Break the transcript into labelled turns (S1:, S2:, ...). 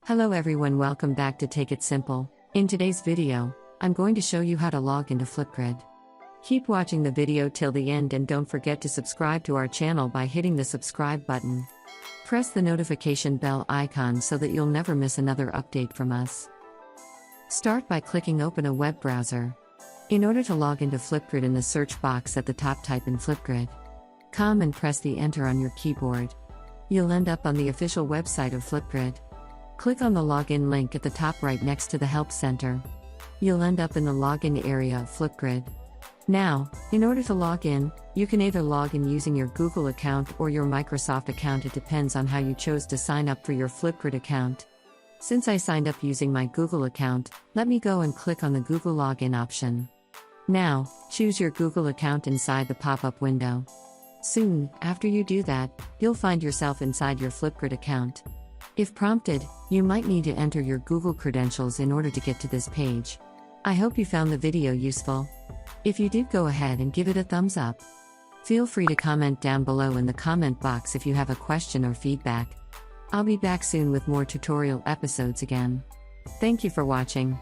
S1: Hello everyone, welcome back to Take It Simple. In today's video, I'm going to show you how to log into FlipGrid. Keep watching the video till the end and don't forget to subscribe to our channel by hitting the subscribe button. Press the notification bell icon so that you'll never miss another update from us. Start by clicking Open a web browser. In order to log into FlipGrid, in the search box at the top, type in FlipGrid. Come and press the Enter on your keyboard. You'll end up on the official website of FlipGrid. Click on the login link at the top right next to the Help Center. You'll end up in the login area of FlipGrid. Now, in order to log in, you can either log in using your Google account or your Microsoft account. It depends on how you chose to sign up for your FlipGrid account. Since I signed up using my Google account, let me go and click on the Google login option. Now, choose your Google account inside the pop-up window. Soon, after you do that, you'll find yourself inside your FlipGrid account. If prompted, you might need to enter your Google credentials in order to get to this page. I hope you found the video useful. If you did, go ahead and give it a thumbs up. Feel free to comment down below in the comment box if you have a question or feedback. I'll be back soon with more tutorial episodes again. Thank you for watching.